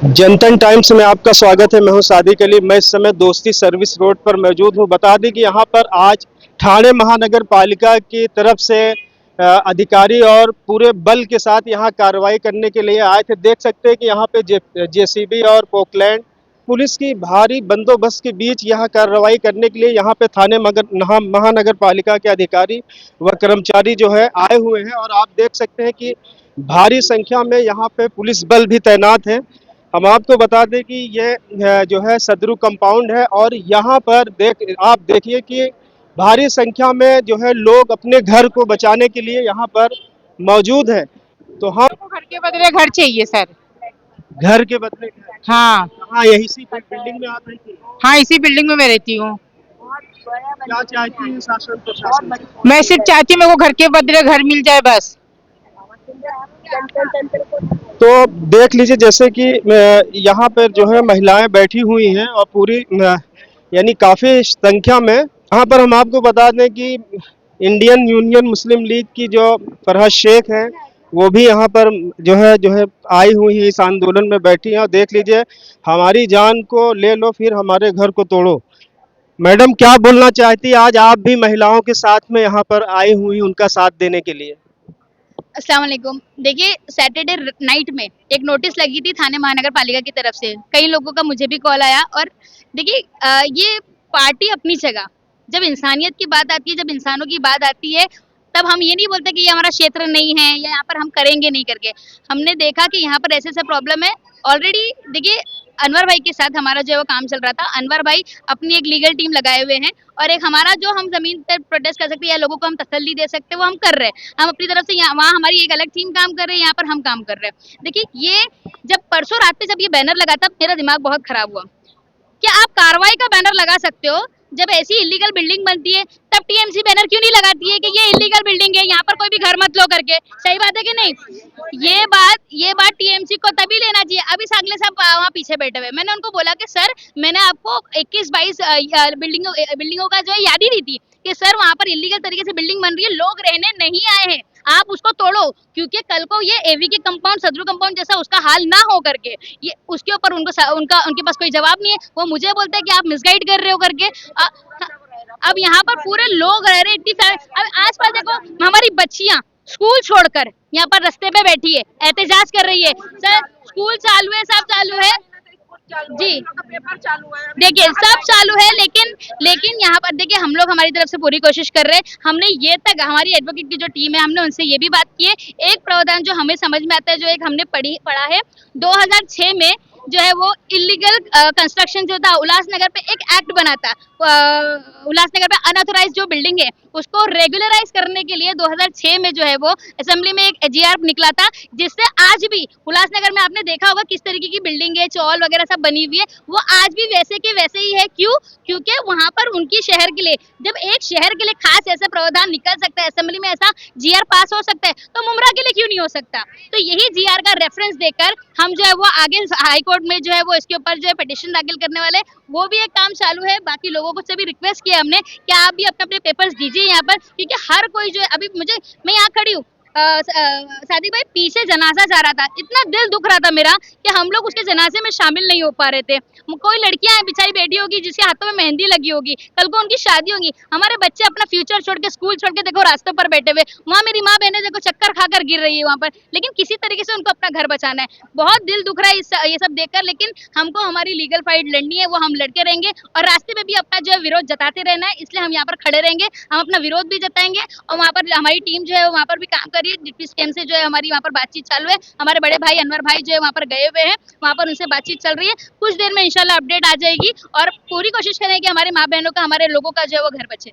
जनतन times में आपका स्वागत है। मैं हूं सादिक अली। मैं इस समय दोस्ती सर्विस रोड पर मौजूद हूं। बता दें कि यहां पर आज ठाणे महानगर पालिका की तरफ से अधिकारी और पूरे बल के साथ यहां कार्रवाई करने के लिए आए थे। देख सकते हैं कि यहां पे जेसीबी और पोकलैंड पुलिस की भारी बंदोबस्त के बीच यहां कार्रवाई करने के लिए यहां पे थाने महानगर पालिका के अधिकारी व कर्मचारी जो है आए हुए हैं। और आप देख सकते हैं कि भारी संख्या में यहाँ पे पुलिस बल भी तैनात है। हम आपको बता दें कि ये जो है सदरू कंपाउंड है और यहाँ पर आप देखिए कि भारी संख्या में जो है लोग अपने घर को बचाने के लिए यहाँ पर मौजूद है। तो हम घर के बदले घर चाहिए सर। घर के बदले हाँ हाँ, यही सी बिल्डिंग में आप रहती हैं? हाँ, इसी बिल्डिंग में मैं रहती हूँ। क्या चाहती है शासन प्रशासन से? मैं सिर्फ चाहती हूँ मेरे को घर के बदले घर मिल जाए बस। तो देख लीजिए जैसे कि यहाँ पर जो है महिलाएं बैठी हुई हैं और पूरी यानी काफ़ी संख्या में यहाँ पर हम आपको बता दें कि इंडियन यूनियन मुस्लिम लीग की जो फरहत शेख है वो भी यहाँ पर जो है आई हुई है, इस आंदोलन में बैठी हैं। और देख लीजिए, हमारी जान को ले लो फिर हमारे घर को तोड़ो। मैडम क्या बोलना चाहती है? आज आप भी महिलाओं के साथ में यहाँ पर आई हुई उनका साथ देने के लिए। अस्सलाम वालेकुम। देखिए, सैटरडे नाइट में एक नोटिस लगी थी थाने महानगर पालिका की तरफ से। कई लोगों का मुझे भी कॉल आया। और देखिए, ये पार्टी अपनी जगह, जब इंसानियत की बात आती है, जब इंसानों की बात आती है, तब हम ये नहीं बोलते कि ये हमारा क्षेत्र नहीं है या यहाँ पर हम करेंगे नहीं करके। हमने देखा कि यहाँ पर ऐसे प्रॉब्लम है ऑलरेडी। देखिए, अनवर भाई के साथ हमारा जो है वो काम चल रहा था। अनवर भाई अपनी एक लीगल टीम लगाए हुए हैं और एक हमारा जो हम जमीन पर प्रोटेस्ट कर सकते हैं या लोगों को हम तसल्ली दे सकते हैं वो हम कर रहे हैं। हम अपनी तरफ से यहाँ वहाँ हमारी एक अलग टीम काम कर रहे हैं, यहाँ पर हम काम कर रहे हैं। देखिए, ये जब परसों रात पे जब ये बैनर लगा तब मेरा दिमाग बहुत खराब हुआ। क्या आप कार्रवाई का बैनर लगा सकते हो? जब ऐसी इलीगल बिल्डिंग बनती है तब टीएमसी बैनर क्यों नहीं लगाती है कि ये इलीगल बिल्डिंग है, यहाँ पर कोई भी घर मत लो करके? सही बात है कि नहीं? ये बात टीएमसी को तभी लेना चाहिए। अभी सागले साहब वहाँ पीछे बैठे हुए, मैंने उनको बोला कि सर, मैंने आपको 21-22 बिल्डिंगों का जो है याद ही दी थी कि सर वहाँ पर इलीगल तरीके से बिल्डिंग बन रही है, लोग रहने नहीं आए हैं, आप उसको तोड़ो। क्योंकि कल को ये एवी के कंपाउंड, सदरू कंपाउंड जैसा उसका हाल ना हो करके, ये उसके ऊपर उनके पास कोई जवाब नहीं है। वो मुझे बोलते हैं कि आप मिसगाइड कर रहे हो करके। अब यहाँ पर पूरे लोग रह रहे हैं। अब आसपास देखो, हमारी बच्चियां स्कूल छोड़कर यहाँ पर रास्ते पे बैठी है, एहतजाज कर रही है। सर, स्कूल चालू है, सब चालू है जी, देखिए सब चालू है, लेकिन यहाँ पर देखिए हम लोग हमारी तरफ से पूरी कोशिश कर रहे हैं। हमने ये तक, हमारी एडवोकेट की जो टीम है, हमने उनसे ये भी बात की है। एक प्रावधान जो हमें समझ में आता है, जो एक हमने पढ़ा है 2006 में, जो है वो इलीगल कंस्ट्रक्शन जो था उल्लासनगर पे एक एक्ट बना था। उल्लासनगर पे अनऑथोराइज जो बिल्डिंग है उसको रेगुलराइज करने के लिए 2006 में जो है वो असेंबली में एक एजीआर निकला था, जिससे आज भी उल्लासनगर में आपने देखा होगा किस तरीके की बिल्डिंग है, चौल वगैरह सब बनी हुई है, वो आज भी वैसे के वैसे ही है। क्यों? क्योंकि वहां पर उनकी शहर के लिए, जब एक शहर के लिए खास ऐसा प्रावधान निकल सकता है, असेंबली में ऐसा जीआर पास हो सकता है, तो मुमरा के लिए क्यों नहीं हो सकता? तो यही जीआर का रेफरेंस देकर हम जो है वो आगे हाई कोर्ट में जो है वो इसके ऊपर जो है पिटीशन दाखिल करने वाले, वो भी एक काम चालू है। बाकी लोगों को से भी रिक्वेस्ट किया हमने कि आप भी अपने अपने पेपर्स दीजिए यहाँ पर, क्योंकि हर कोई जो है, अभी मैं यहाँ खड़ी हूँ, सादिक भाई पीछे जनाजा जा रहा था, इतना दिल दुख रहा था मेरा कि हम लोग उसके जनाजे में शामिल नहीं हो पा रहे थे। कोई लड़कियां बेचारी बैठी होगी जिसके हाथों में मेहंदी लगी होगी, कल को उनकी शादी होगी, हमारे बच्चे अपना फ्यूचर छोड़ के, स्कूल छोड़ के देखो रास्तों पर बैठे हुए, वहाँ मेरी माँ बहनें देखो चक्कर खाकर गिर रही है वहाँ पर, लेकिन किसी तरीके से उनको अपना घर बचाना है। बहुत दिल दुख रहा है ये सब देखकर, लेकिन हमको हमारी लीगल फाइट लड़नी है, वो हम लड़के रहेंगे और रास्ते में भी अपना जो है विरोध जताते रहना है। इसलिए हम यहाँ पर खड़े रहेंगे, हम अपना विरोध भी जताएंगे और वहाँ पर हमारी टीम जो है वहाँ पर भी काम कर रही है। डिप्टी सीएम से जो है हमारी वहाँ पर बातचीत चालू है। हमारे बड़े भाई अनवर भाई जो है वहाँ पर गए हुए हैं, वहाँ पर उनसे बातचीत चल रही है। कुछ देर में इंशाल्लाह अपडेट आ जाएगी और पूरी कोशिश करें कि हमारे माँ बहनों का, हमारे लोगों का जो है वो घर बचे।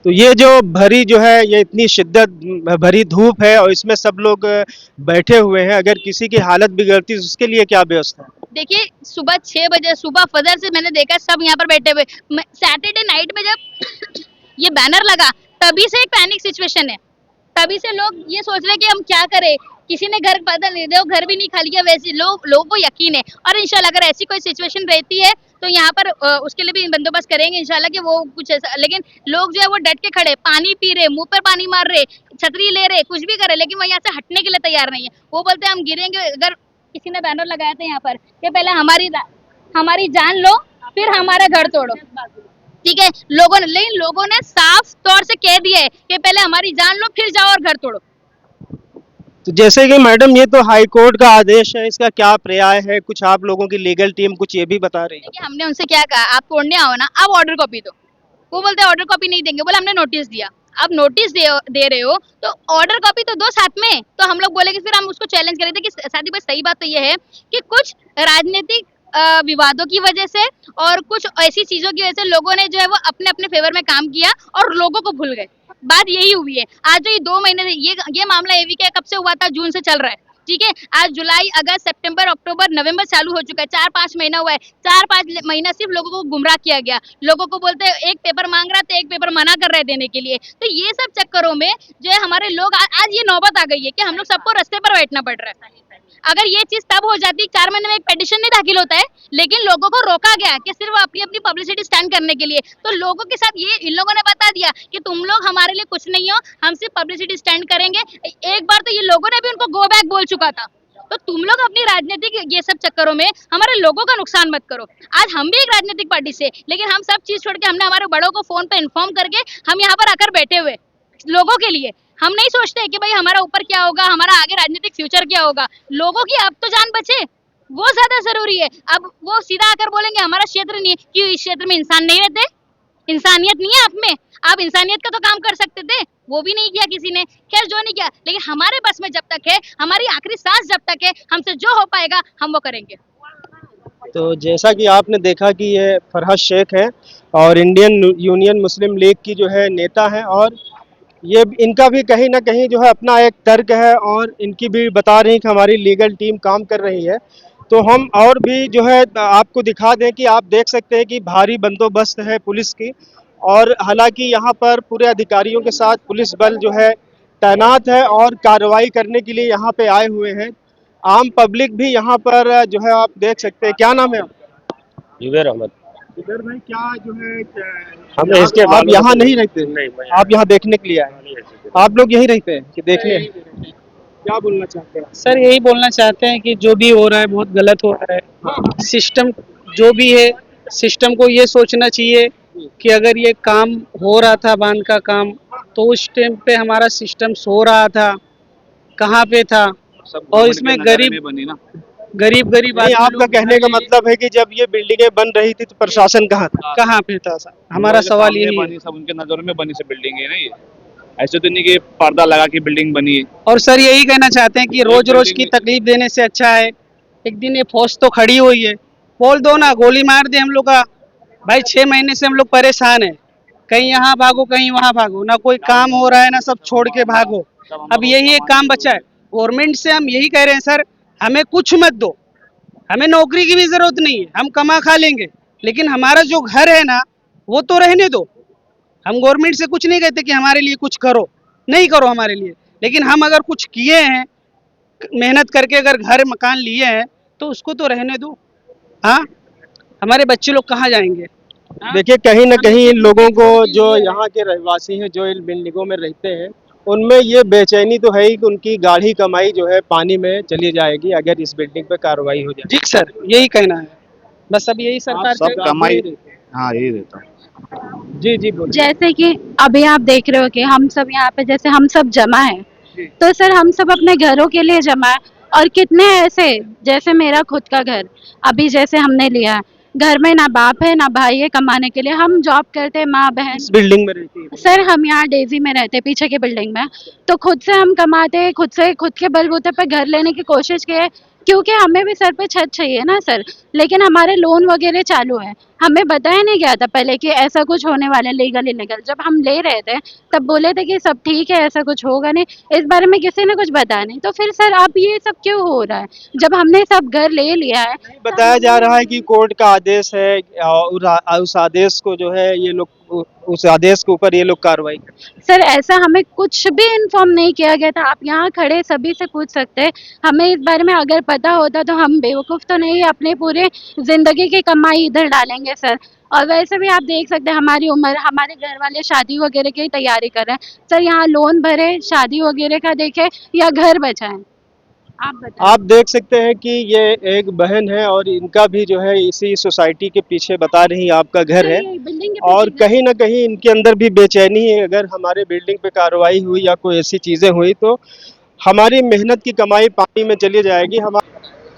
तो ये जो भरी जो है ये इतनी शिद्दत भरी धूप है और इसमें सब लोग बैठे हुए हैं, अगर किसी की हालत बिगड़ती है तो उसके लिए क्या व्यवस्था है? देखिए सुबह 6 बजे सुबह फजर से मैंने देखा सब यहाँ पर बैठे हुए। सैटरडे नाइट में जब ये बैनर लगा तभी से एक पैनिक सिचुएशन है, तभी से लोग ये सोच रहे हैं कि हम क्या करें। किसी ने घर बदल नहीं दो, घर भी नहीं खाली किया, वैसे लोगों को यकीन है और इंशाल्लाह अगर ऐसी कोई सिचुएशन रहती है तो यहाँ पर उसके लिए भी बंदोबस्त करेंगे इंशाल्लाह कि वो कुछ ऐसा। लेकिन लोग जो है वो डट के खड़े, पानी पी रहे, मुंह पर पानी मार रहे, छतरी ले रहे, कुछ भी कर रहे, लेकिन वो यहाँ से हटने के लिए तैयार नहीं है। वो बोलते हैं हम गिरेंगे। अगर किसी ने बैनर लगाया था यहाँ पर कि पहले हमारी जान लो फिर हमारा घर तोड़ो, ठीक है, लोगों ने साफ तौर से कह दिया है कि पहले हमारी जान लो फिर जाओ और घर तोड़ो। तो जैसे कि मैडम ये तो हाई कोर्ट का आदेश है, इसका क्या पर्याय है? कुछ आप लोगों की लीगल टीम कुछ ये भी बता रही है। देखिए हमने उनसे क्या कहा, आप तोड़ने आओ ना, आप ऑर्डर कॉपी दो। वो बोलते हैं ऑर्डर कॉपी नहीं देंगे। बोला हमने नोटिस दिया, अब नोटिस दे रहे हो तो ऑर्डर कॉपी तो दो साथ में। तो हम लोग बोले कि फिर हम उसको चैलेंज कर रहे थे कि साथी भाई सही बात तो ये है कि कुछ राजनीतिक विवादों की वजह से और कुछ ऐसी चीजों की वजह से लोगों ने जो है वो अपने अपने फेवर में काम किया और लोगों को भूल गए। बात यही हुई है। आज जो ये 2 महीने से ये मामला एवी का कब से हुआ था? जून से चल रहा है, ठीक है। आज जुलाई, अगस्त, सितंबर, अक्टूबर, नवंबर चालू हो चुका है, 4-5 महीना हुआ है। 4-5 महीना सिर्फ लोगों को गुमराह किया गया। लोगों को बोलते हैं एक पेपर मांग रहा है तो एक पेपर मना कर रहे हैं देने के लिए। तो ये सब चक्करों में जो है हमारे लोग आज ये नौबत आ गई है कि हम लोग सबको रास्ते पर बैठना पड़ रहा है। अगर ये चीज तब हो जाती, 4 महीने में एक पेटिशन नहीं दाखिल होता है, लेकिन लोगों को रोका गया कि सिर्फ अपनी अपनी पब्लिसिटी स्टैंड करने के लिए। तो लोगों के साथ ये इन लोगों ने बता दिया कि तुम लोग हमारे लिए कुछ नहीं हो, हम सिर्फ पब्लिसिटी स्टैंड करेंगे। एक बार तो ये लोगों ने भी उनको गो बैक बोल चुका था। तो तुम लोग अपनी राजनीतिक ये सब चक्करों में हमारे लोगों का नुकसान मत करो। आज हम भी एक राजनीतिक पार्टी से, लेकिन हम सब चीज छोड़ के हमने हमारे बड़ों को फोन पे इन्फॉर्म करके हम यहाँ पर आकर बैठे हुए लोगों के लिए। हम नहीं सोचते कि भाई हमारा ऊपर क्या होगा, हमारा आगे राजनीतिक फ्यूचर क्या होगा। लोगों की अब तो जान बचे, वो ज्यादा जरूरी है। अब वो सीधा आकर बोलेंगे हमारा क्षेत्र नहीं है, क्यों इस क्षेत्र में इंसान नहीं रहते? इंसानियत नहीं है आप में? आप इंसानियत का तो काम कर सकते थे, वो भी नहीं किया किसी ने। खैर जो नहीं किया, लेकिन हमारे बस में जब तक है, हमारी आखिरी सांस जब तक है, हमसे जो हो पाएगा हम वो करेंगे। तो जैसा कि आपने देखा कि ये फरहद शेख है और इंडियन यूनियन मुस्लिम लीग की जो है नेता है, और ये इनका भी कहीं ना कहीं जो है अपना एक तर्क है और इनकी भी बता रही कि हमारी लीगल टीम काम कर रही है। तो हम और भी जो है आपको दिखा दें कि आप देख सकते हैं कि भारी बंदोबस्त है पुलिस की, और हालांकि यहाँ पर पूरे अधिकारियों के साथ पुलिस बल जो है तैनात है और कार्रवाई करने के लिए यहाँ पे आए हुए हैं। आम पब्लिक भी यहाँ पर जो है आप देख सकते हैं। क्या नाम है आपका? जुबैर अहमद। इधर भाई क्या जो है हमने इसके आप यहाँ नहीं रहते? नहीं, आप यहाँ देखने के लिए आए? आप लोग यहीं रहते हैं कि देखने? क्या बोलना चाहते हैं? सर यही बोलना चाहते हैं कि जो भी हो रहा है बहुत गलत हो रहा है। सिस्टम जो भी है, सिस्टम को ये सोचना चाहिए कि अगर ये काम हो रहा था बांध का काम, तो उस टाइम पे हमारा सिस्टम सो रहा था, कहाँ पे था? और इसमें गरीब नहीं, आपका कहने का मतलब है कि जब ये बिल्डिंगें बन रही थी तो प्रशासन कहाँ था? कहाँ पे था सर? हमारा सवाल यही है। सब उनके नजरों में बनी से बिल्डिंग है ना, ये ऐसे तो नहीं कि पर्दा लगा के बिल्डिंग बनी है। और सर यही कहना चाहते हैं कि रोज रोज की तकलीफ देने से अच्छा है एक दिन ये फौज तो खड़ी हुई है, बोल दो ना, गोली मार दे हम लोग का। भाई 6 महीने से हम लोग परेशान है, कहीं यहाँ भागो कहीं वहाँ भागो, ना कोई काम हो रहा है ना सब छोड़ के भागो। अब यही एक काम बचा है। गवर्नमेंट से हम यही कह रहे हैं सर, हमें कुछ मत दो, हमें नौकरी की भी जरूरत नहीं है, हम कमा खा लेंगे, लेकिन हमारा जो घर है ना वो तो रहने दो। हम गवर्नमेंट से कुछ नहीं कहते कि हमारे लिए कुछ करो, नहीं करो हमारे लिए, लेकिन हम अगर कुछ किए हैं मेहनत करके, अगर घर मकान लिए हैं तो उसको तो रहने दो। हाँ, हमारे बच्चे लोग कहाँ जाएंगे? देखिए कहीं ना कहीं इन लोगों को, जो यहाँ के रहवासी हैं, जो इन बिल्डिंगों में रहते हैं, उनमें ये बेचैनी तो है ही कि उनकी गाढ़ी कमाई जो है पानी में चली जाएगी अगर इस बिल्डिंग पे कार्रवाई हो जाए। जी सर, यही कहना है बस। अब यही सरकार सब कमाई, हाँ यही रहता है। जी जी बोलिए। जैसे कि अभी आप देख रहे हो कि हम सब यहाँ पे, जैसे हम सब जमा हैं, तो सर हम सब अपने घरों के लिए जमा है। और कितने ऐसे, जैसे मेरा खुद का घर अभी जैसे हमने लिया है, घर में ना बाप है ना भाई है कमाने के लिए, हम जॉब करते हैं, माँ बहन। इस बिल्डिंग में रहती है? सर हम यहाँ डेजी में रहते हैं, पीछे की बिल्डिंग में। तो खुद से हम कमाते हैं, खुद के बलबूते पे घर लेने की कोशिश की है, क्योंकि हमें भी सर पे छत चाहिए ना सर। लेकिन हमारे लोन वगैरह चालू है, हमें बताया नहीं गया था पहले कि ऐसा कुछ होने वाला है, लीगल इलीगल। जब हम ले रहे थे तब बोले थे कि सब ठीक है, ऐसा कुछ होगा नहीं। इस बारे में किसी ने कुछ बताया नहीं, तो फिर सर अब ये सब क्यों हो रहा है जब हमने सब घर ले लिया है। बताया जा रहा है कि कोर्ट का आदेश है और उस आदेश को जो है ये लोग उस आदेश के ऊपर ये लोग कार्रवाई करें। सर ऐसा हमें कुछ भी इन्फॉर्म नहीं किया गया था। आप यहाँ खड़े सभी से पूछ सकते हैं, हमें इस बारे में अगर पता होता तो हम बेवकूफ़ तो नहीं अपने पूरे ज़िंदगी की कमाई इधर डालेंगे सर। और वैसे भी आप देख सकते हैं हमारी उम्र, हमारे घर वाले शादी वगैरह की तैयारी कर रहे हैं सर। यहाँ लोन भरे, शादी वगैरह का देखें या घर बचाएं, आप बताएं। आप देख सकते हैं कि ये एक बहन है और इनका भी जो है इसी सोसाइटी के पीछे बता रही आपका घर है बिल्डिंग के और पीछे घर कहीं ना कहीं इनके अंदर भी बेचैनी है। अगर हमारे बिल्डिंग पे कार्रवाई हुई या कोई ऐसी चीज़ें हुई तो हमारी मेहनत की कमाई पानी में चली जाएगी। हम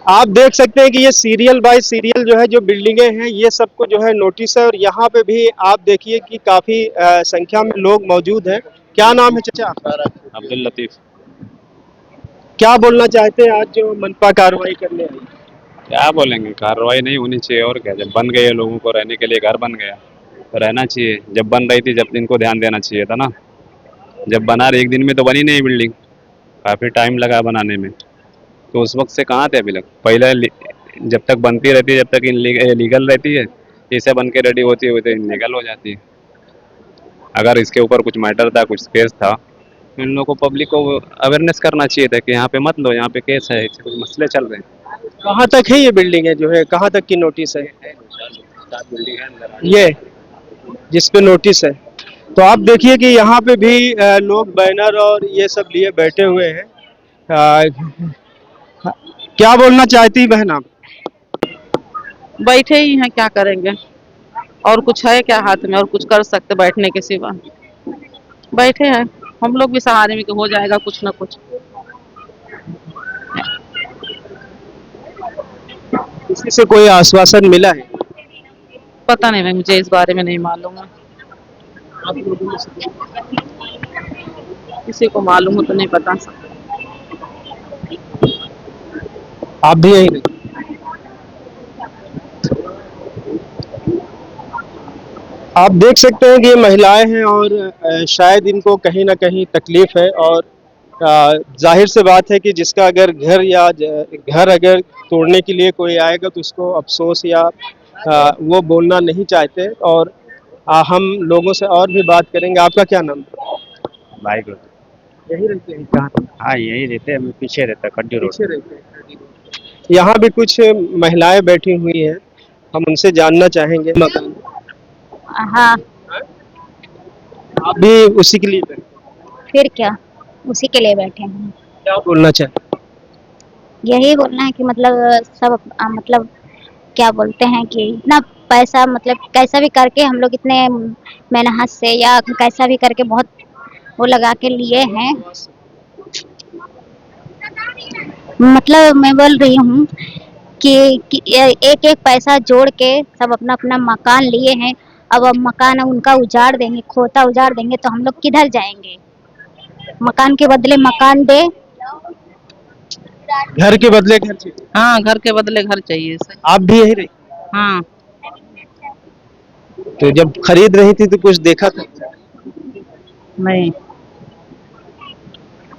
आप देख सकते हैं कि ये सीरियल बाय सीरियल जो है जो बिल्डिंगें हैं ये सबको जो है नोटिस है और यहाँ पे भी आप देखिए कि काफ़ी संख्या में लोग मौजूद हैं। क्या नाम है चाचा आपका? अब्दुल लतीफ। क्या बोलना चाहते हैं आज जो मनपा कार्रवाई करने आई? क्या बोलेंगे, कार्रवाई नहीं होनी चाहिए और क्या। जब बन गए लोगों को रहने के लिए घर बन गया तो रहना चाहिए। जब बन रही थी जब इनको ध्यान देना चाहिए था ना। जब बना रही एक दिन में तो बनी नहीं बिल्डिंग, काफ़ी टाइम लगा बनाने में। तो उस वक्त से कहाँ थे अभी तक। पहले जब तक बनती रहती है, जब तक लीगल रहती है, इसे बन के रेडी होती है तो इनलीगल हो जाती है। अगर इसके ऊपर कुछ मैटर था, कुछ केस था, तो इन लोगों को, पब्लिक को अवेयरनेस करना चाहिए था कि यहाँ पे मत लो, यहाँ पे केस है, इससे कुछ मसले चल रहे हैं। कहाँ तक है ये बिल्डिंग है जो है, कहाँ तक की नोटिस है ये जिस पे नोटिस है? तो आप देखिए कि यहाँ पे भी लोग बैनर और ये सब लिए बैठे हुए हैं। क्या बोलना चाहती बहन आप? बैठे ही हैं, क्या करेंगे। और कुछ है क्या हाथ में, और कुछ कर सकते बैठने के सिवा। बैठे हैं, हम लोग भी सहारे में कि हो जाएगा कुछ ना कुछ। किसी से कोई आश्वासन मिला है? पता नहीं भाई, मुझे इस बारे में नहीं मालूम है। किसी को मालूम हो तो नहीं पता। आप भी यही? आप देख सकते हैं कि ये महिलाएं हैं और शायद इनको कहीं ना कहीं तकलीफ है और जाहिर से बात है कि जिसका अगर घर या घर अगर तोड़ने के लिए कोई आएगा तो उसको अफसोस या वो बोलना नहीं चाहते। और हम लोगों से और भी बात करेंगे। आपका क्या नाम है? भाई को यही रहते हैं कहाँ? हाँ यही रहते हैं, मैं पीछे रहता खड्डी रोड। पीछे रहते हैं। यहाँ भी कुछ महिलाएं बैठी हुई हैं, हम उनसे जानना चाहेंगे। मकान हाँ, आप भी उसी के लिए बैठे? फिर क्या, उसी के लिए बैठे हैं। क्या बोलना चाहते? यही बोलना है कि मतलब सब मतलब क्या बोलते हैं कि इतना पैसा मतलब कैसा भी करके हम लोग इतने मेहनत से या कैसा भी करके बहुत वो लगा के लिए हैं। मतलब मैं बोल रही हूँ कि एक एक पैसा जोड़ के सब अपना अपना मकान लिए हैं। अब मकान उनका उजाड़ देंगे, खोता उजाड़ देंगे तो हम लोग किधर जाएंगे। मकान के बदले मकान दे, घर के बदले घर चाहिए। हाँ, घर के बदले घर चाहिए सर। आप भी यही रही? हाँ, तो जब खरीद रही थी तो कुछ देखा था? नहीं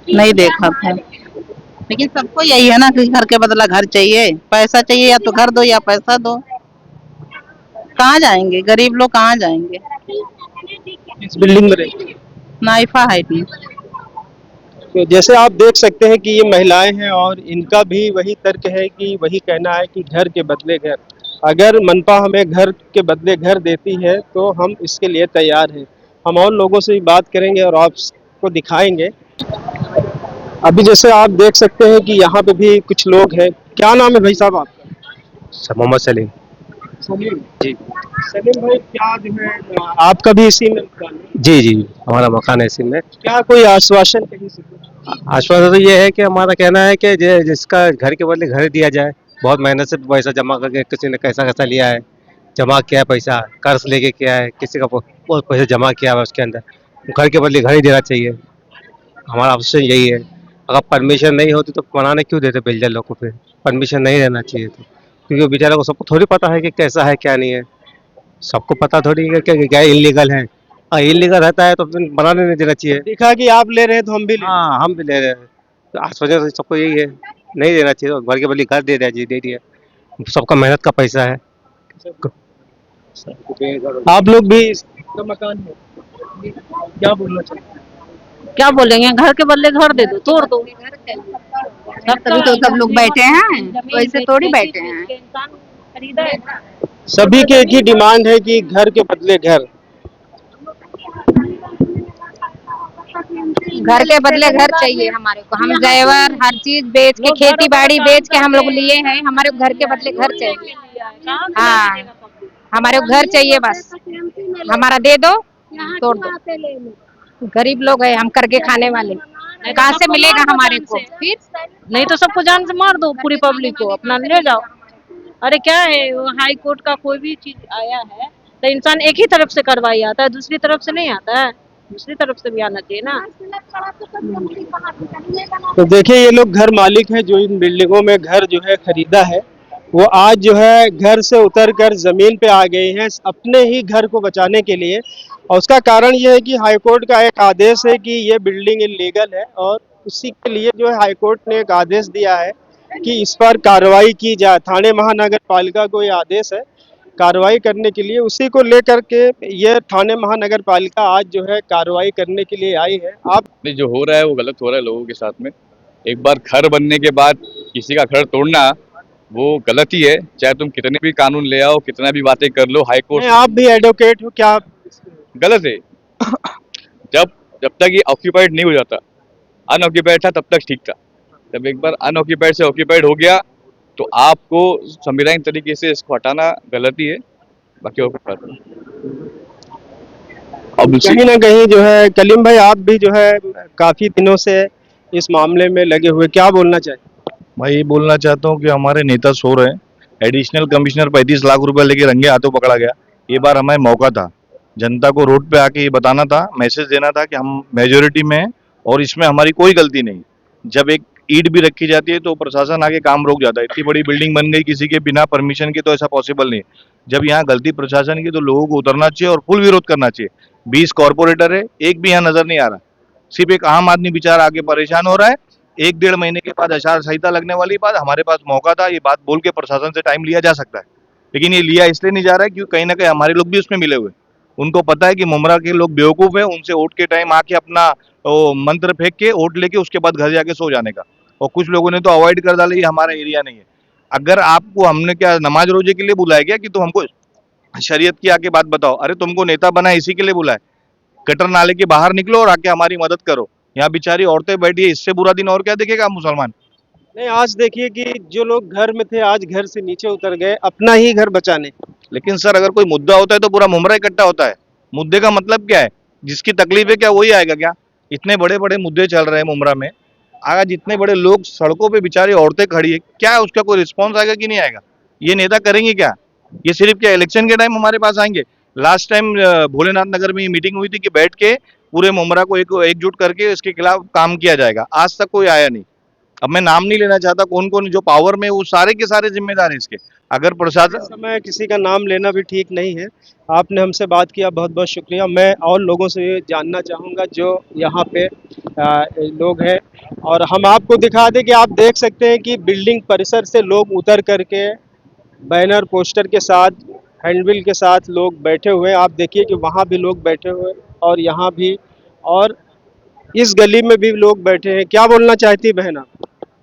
नहीं देखा था। लेकिन सबको यही है ना कि घर के बदला घर चाहिए। पैसा चाहिए, या तो घर दो या पैसा दो। कहाँ जाएंगे गरीब लोग, कहाँ जाएंगे। इस बिल्डिंग में रही? नाइफा हाइट में। तो जैसे आप देख सकते हैं कि ये महिलाएं हैं और इनका भी वही तर्क है कि वही कहना है कि घर के बदले घर। अगर मनपा हमें घर के बदले घर देती है तो हम इसके लिए तैयार हैं। हम और लोगों से भी बात करेंगे और आपको दिखाएंगे। अभी जैसे आप देख सकते हैं कि यहाँ पे भी कुछ लोग हैं। क्या नाम है भाई साहब आपका? मोहम्मद सलीम। सलीम जी। सलीम भाई, क्या जो है आपका भी इसी में मकान है? जी जी, हमारा मकान है इसी में। क्या कोई आश्वासन कहीं से? आश्वासन तो ये है कि हमारा कहना है कि जिसका घर के बदले घर दिया जाए। बहुत मेहनत से पैसा जमा करके किसी ने कैसा कैसा लिया है, जमा किया है पैसा, कर्ज लेके किया है, किसी का बहुत पैसा जमा किया है उसके अंदर, घर के बदले घर ही देना चाहिए। हमारा ऑप्शन यही है। अगर परमिशन नहीं होती तो बनाने क्यों देते बिल्डर लोग को? फिर परमिशन नहीं रहना चाहिए तो, क्योंकि बेचारे को सबको थोड़ी पता है कि कैसा है क्या नहीं है। सबको पता थोड़ी है कि क्या इलीगल है। इलीगल रहता है तो फिर बनाने नहीं देना चाहिए। दिखा कि आप ले रहे हैं तो हम भी ले। हाँ, हम भी ले रहे हैं। तो आज वजह से सबको यही है, नहीं देना चाहिए। और घर के बदले घर दे दिया जी, दे दिया। सबका मेहनत का पैसा है। आप लोग भी इसका मकान है, क्या बोलना चाहिए? क्या बोलेंगे, घर के बदले घर दे दो, तोड़ दो। सब तभी तो सब लोग बैठे हैं, वैसे थोड़ी बैठे हैं। सभी की एक ही डिमांड है कि घर के बदले घर। घर के बदले घर चाहिए हमारे को। हम जेवर हर चीज बेच के, खेती बाड़ी बेच के हम लोग लिए हैं। हमारे को घर के बदले घर चाहिए। हाँ, हमारे को घर चाहिए बस। हमारा दे दो, तोड़ दो। गरीब लोग है हम, करके खाने वाले, कहाँ से मिलेगा हमारे को? फिर नहीं तो सबको जान से मार दो, पूरी पब्लिक को अपना ले जाओ। अरे क्या है, वो हाई कोर्ट का कोई भी चीज आया है तो इंसान एक ही तरफ से करवाई आता है, दूसरी तरफ से नहीं आता है। दूसरी तरफ से भी आना चाहिए ना। तो देखिए ये लोग घर मालिक हैं जो इन बिल्डिंगों में घर जो है खरीदा है, वो आज जो है घर से उतर कर जमीन पे आ गए हैं अपने ही घर को बचाने के लिए। और उसका कारण ये है कि हाईकोर्ट का एक आदेश है कि ये बिल्डिंग इलीगल है, और उसी के लिए जो है हाईकोर्ट ने एक आदेश दिया है कि इस पर कार्रवाई की जाए। थाने महानगर पालिका को ये आदेश है कार्रवाई करने के लिए। उसी को लेकर के ये थाने महानगर पालिका आज जो है कार्रवाई करने के लिए आई है। आप जो हो रहा है वो गलत हो रहा है लोगों के साथ में। एक बार घर बनने के बाद किसी का घर तोड़ना वो गलत ही है, चाहे तुम कितने भी कानून ले आओ, कितना भी बातें कर लो, हाई कोर्ट। आप भी एडवोकेट हो, क्या गलत है। जब तक ये ऑक्यूपाइड नहीं हो जाता, अनऑक्यूपाइड था तब तक ठीक था। जब एक बार अनऑक्यूपाइड से ऑक्यूपाइड हो गया तो आपको संविधानिक तरीके से इसको हटाना गलती है। बाकी और कुछ बात नहीं। अब कहीं ना कहीं जो है कलीम भाई, आप भी जो है काफी दिनों से इस मामले में लगे हुए, क्या बोलना चाहिए? मैं ये बोलना चाहता हूँ कि हमारे नेता सो रहे हैं। एडिशनल कमिश्नर 35 लाख रुपए लेके रंगे हाथों पकड़ा गया। ये बार हमारे मौका था जनता को रोड पे आके ये बताना था, मैसेज देना था कि हम मेजोरिटी में हैं और इसमें हमारी कोई गलती नहीं। जब एक ईंट भी रखी जाती है तो प्रशासन आके काम रोक जाता है। इतनी बड़ी बिल्डिंग बन गई किसी के बिना परमिशन के, तो ऐसा पॉसिबल नहीं है। जब यहाँ गलती प्रशासन की तो लोगों को उतरना चाहिए और फुल विरोध करना चाहिए। 20 कॉर्पोरेटर है, एक भी यहाँ नजर नहीं आ रहा। सिर्फ एक आम आदमी बेचारा आगे परेशान हो रहा है। 1-1.5 महीने के बाद आचार संहिता लगने वाली बात, हमारे पास मौका था ये बात बोल के प्रशासन से टाइम लिया जा सकता है, लेकिन ये लिया इसलिए नहीं जा रहा है क्योंकि कहीं ना कहीं हमारे लोग भी उसमें मिले हुए। उनको पता है कि मुमरा के लोग बेवकूफ है, उनसे वोट के टाइम आके अपना मंत्र फेंक के वोट लेके उसके बाद घर जाके सो जाने का। और कुछ लोगों ने तो अवॉइड कर डाला, ये हमारा एरिया नहीं है। अगर आपको हमने क्या नमाज रोजे के लिए बुलाया गया कि तुम हमको शरीयत की आके बात बताओ? अरे तुमको नेता बना इसी के लिए बुलाए। गटर नाले के बाहर निकलो और आके हमारी मदद करो। यहाँ बेचारी औरतें बैठी है, इससे बुरा दिन और क्या देखेगा मुसलमान? नहीं, आज देखिए कि जो लोग घर में थे आज घर से नीचे उतर गए अपना ही घर बचाने। लेकिन सर अगर कोई मुद्दा होता है तो पूरा मुमरा इकट्ठा होता है। मुद्दे का मतलब क्या है? जिसकी तकलीफ है क्या वही आएगा क्या? इतने बड़े बड़े मुद्दे चल रहे हैं मुमरा में, आज इतने बड़े लोग सड़कों पे बेचारी औरतें खड़ी है, क्या उसका कोई रिस्पॉन्स आएगा कि नहीं आएगा? ये नेता करेंगे क्या? ये सिर्फ क्या इलेक्शन के टाइम हमारे पास आएंगे? लास्ट टाइम भोलेनाथ नगर में मीटिंग हुई थी कि बैठ के पूरे मुमरा को एकजुट करके इसके खिलाफ काम किया जाएगा। आज तक कोई आया नहीं। अब मैं नाम नहीं लेना चाहता कौन कौन जो पावर में, वो सारे के सारे जिम्मेदार हैं इसके। अगर प्रशासन समय किसी का नाम लेना भी ठीक नहीं है। आपने हमसे बात किया, बहुत बहुत शुक्रिया। मैं और लोगों से ये जानना चाहूँगा जो यहाँ पे लोग हैं, और हम आपको दिखा दें कि आप देख सकते हैं कि बिल्डिंग परिसर से लोग उतर करके बैनर पोस्टर के साथ, हैंडबिल के साथ लोग बैठे हुए हैं। आप देखिए कि वहाँ भी लोग बैठे हुए हैं और यहाँ भी, और इस गली में भी लोग बैठे हैं। क्या बोलना चाहती बहन आप?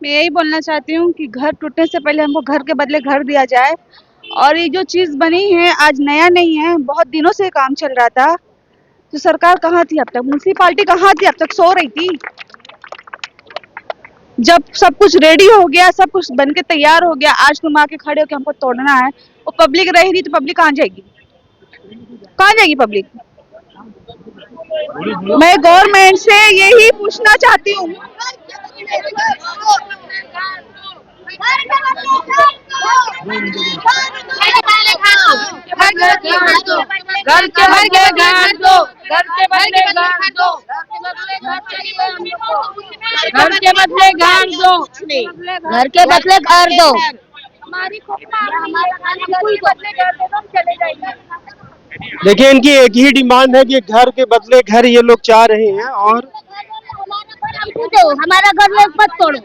मैं यही बोलना चाहती हूँ कि घर टूटने से पहले हमको घर के बदले घर दिया जाए। और ये जो चीज़ बनी है आज नया नहीं है, बहुत दिनों से काम चल रहा था। तो सरकार कहाँ थी अब तक? म्यूनसिपालिटी कहाँ थी अब तक? सो रही थी। जब सब कुछ रेडी हो गया, सब कुछ बन के तैयार हो गया, आज तुम आके खड़े हो कि हमको तोड़ना है। वो पब्लिक रही नहीं तो पब्लिक कहाँ जाएगी? कहाँ जाएगी पब्लिक? मैं गवर्नमेंट से यही पूछना चाहती हूँ, घर के बदले घर दो। हमारी चले जाएंगे। देखिए इनकी एक ही डिमांड है कि घर के बदले घर ये लोग चाह रहे हैं। और हमको दो, हमारा घर लोग मत तोड़ो,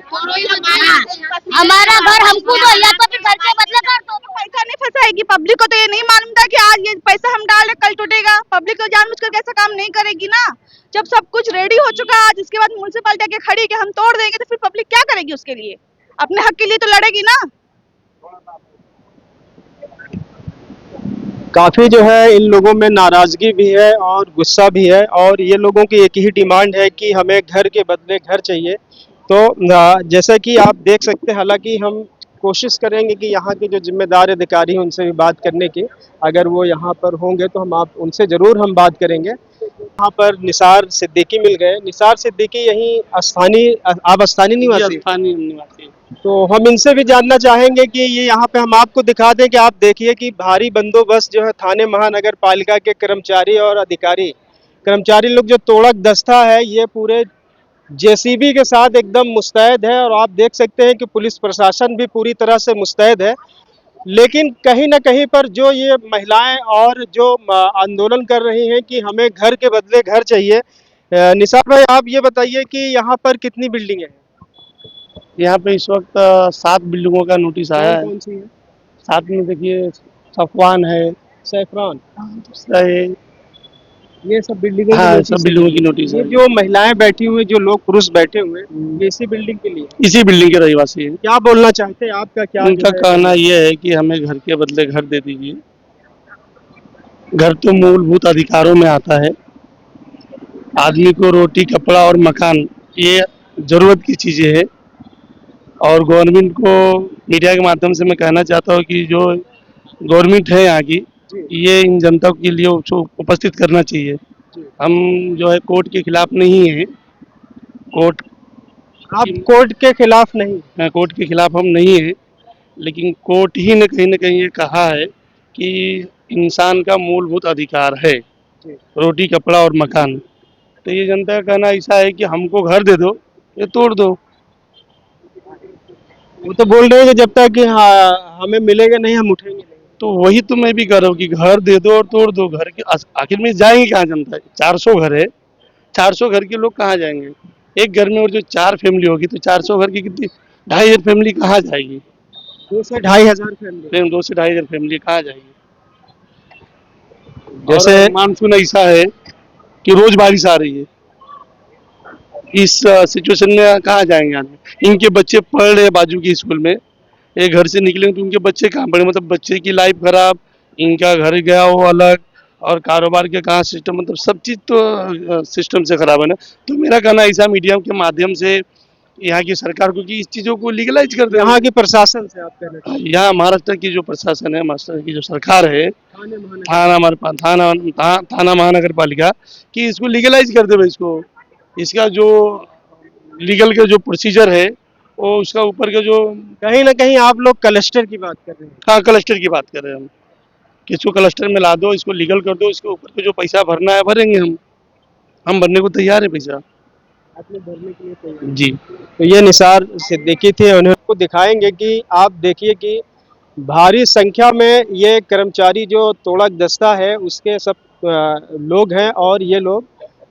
हमारा घर हमको दो या तो फिर घर के बदले घर दो। पैसा नहीं फंसाएगी पब्लिक को, तो ये नहीं मालूम था कि आज ये पैसा हम डाल रहे कल टूटेगा। पब्लिक तो जानबूझकर ऐसा काम नहीं करेगी ना। जब सब कुछ रेडी हो चुका आज, उसके बाद म्युनिसिपैलिटी आके खड़ी कि हम तोड़ देंगे, तो फिर पब्लिक क्या करेगी उसके लिए? अपने हक के लिए तो लड़ेगी ना। काफी जो है इन लोगों में नाराजगी भी है और गुस्सा भी है। और ये लोगों की एक ही डिमांड है कि हमें घर के बदले घर चाहिए। तो जैसा कि आप देख सकते हैं, हालांकि हम कोशिश करेंगे कि यहाँ के जो जिम्मेदार अधिकारी हैं उनसे भी बात करने की, अगर वो यहाँ पर होंगे तो उनसे ज़रूर हम बात करेंगे। यहाँ पर निसार सिद्दीकी मिल गए। निसार सिद्दीकी यहीं स्थानीय, आप स्थानीय निवासी? तो हम इनसे भी जानना चाहेंगे कि ये यहाँ पे हम आपको दिखा दें कि आप देखिए कि भारी बंदोबस्त जो है थाने महानगर पालिका के कर्मचारी और कर्मचारी लोग जो तोड़क दस्ता है, ये पूरे जेसीबी के साथ एकदम मुस्तैद है। और आप देख सकते हैं कि पुलिस प्रशासन भी पूरी तरह से मुस्तैद है। लेकिन कहीं ना कहीं पर जो ये महिलाएं और जो आंदोलन कर रही हैं कि हमें घर के बदले घर चाहिए। निसार भाई, आप ये बताइए कि यहाँ पर कितनी बिल्डिंग है? यहाँ पे इस वक्त 7 बिल्डिंगों का नोटिस आया है। कौन सी है? साथ में देखिए सफवान है, सैफरान, ये ये सब बिल्डिंगों हाँ, सब बिल्डिंगों की नोटिस ये है। जो महिलाएं बैठी हुई, जो लोग पुरुष बैठे हुए हैं, ये इसी बिल्डिंग के लिए? इसी बिल्डिंग के रहवासी है। क्या बोलना चाहते हैं, आपका क्या उनका कहना ये है कि हमें घर के बदले घर दे दीजिए। घर तो मूलभूत अधिकारों में आता है। आदमी को रोटी, कपड़ा और मकान ये जरूरत की चीजें है। और गवर्नमेंट को मीडिया के माध्यम से मैं कहना चाहता हूँ कि जो गवर्नमेंट है यहाँ की, ये इन जनता के लिए उपस्थित करना चाहिए। हम जो है कोर्ट के खिलाफ नहीं है। आप कोर्ट के खिलाफ नहीं? कोर्ट के खिलाफ हम नहीं है, लेकिन कोर्ट ही ने कहीं ना कहीं ये कहा है कि इंसान का मूलभूत अधिकार है रोटी, कपड़ा और मकान। तो ये जनता का कहना ऐसा है कि हमको घर दे दो, ये तोड़ दो। वो तो बोल रहे हैं कि जब तक कि हमें मिलेगा नहीं हम उठेंगे नहीं। तो वही तो मैं भी कर रहा हूँ कि घर दे दो और तोड़ दो। घर के आखिर में जाएंगे कहाँ जनता है? 400 घर है, 400 घर के लोग कहाँ जाएंगे? एक घर में और जो 4 फैमिली होगी तो 400 घर की कितनी 2,500 फैमिली कहाँ जाएगी? 2 से 2,500 फैमिली, 2 से 2,500 फैमिली कहाँ जाएगी? जैसे मानसून ऐसा है कि रोज बारिश आ रही है। इस सिचुएशन में कहाँ जाएंगे आदमी? इनके बच्चे पढ़ रहे हैं बाजू के स्कूल में, ये घर से निकलेंगे तो उनके बच्चे कहाँ पढ़े? मतलब बच्चे की लाइफ खराब, इनका घर गया वो अलग, और कारोबार के कहाँ सिस्टम, मतलब सब चीज़ तो सिस्टम से खराब है ना। तो मेरा कहना ऐसा मीडिया के माध्यम से यहाँ की सरकार को कि इस चीज़ों को लीगलाइज कर दे। यहाँ की प्रशासन से आप कह रहे हैं? यहाँ महाराष्ट्र की जो प्रशासन है, महाराष्ट्र की जो सरकार है, थाना महानगर पालिका, कि इसको लीगलाइज कर दे। इसको इसका जो लीगल का जो प्रोसीजर है वो उसका ऊपर का जो, कहीं ना कहीं आप लोग क्लस्टर की बात कर रहे हैं? हाँ, क्लस्टर की बात कर रहे हैं हम कि इसको क्लस्टर में ला दो, इसको लीगल कर दो। इसके ऊपर का जो पैसा भरना है भरेंगे हम भरने को तैयार है पैसा। आपने भरने के लिए तैयार? जी। तो ये निसार सिद्दीकी थे। उन्हें को दिखाएंगे कि आप देखिए कि भारी संख्या में ये कर्मचारी जो तोड़क दस्ता है उसके सब लोग हैं। और ये लोग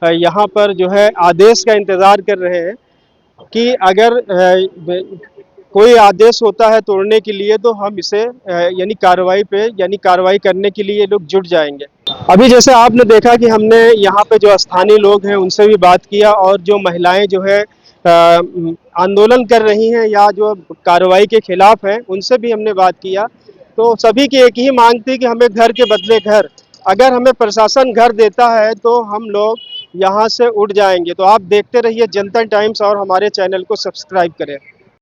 यहाँ पर जो है आदेश का इंतज़ार कर रहे हैं कि अगर कोई आदेश होता है तोड़ने के लिए तो हम इसे यानी कार्रवाई करने के लिए लोग जुट जाएंगे। अभी जैसे आपने देखा कि हमने यहाँ पे जो स्थानीय लोग हैं उनसे भी बात किया, और जो महिलाएं जो है आंदोलन कर रही हैं या जो कार्रवाई के खिलाफ हैं उनसे भी हमने बात किया। तो सभी की एक ही मांग थी कि हमें घर के बदले घर, अगर हमें प्रशासन घर देता है तो हम लोग यहाँ से उठ जाएंगे। तो आप देखते रहिए जनता टाइम्स और हमारे चैनल को सब्सक्राइब करें।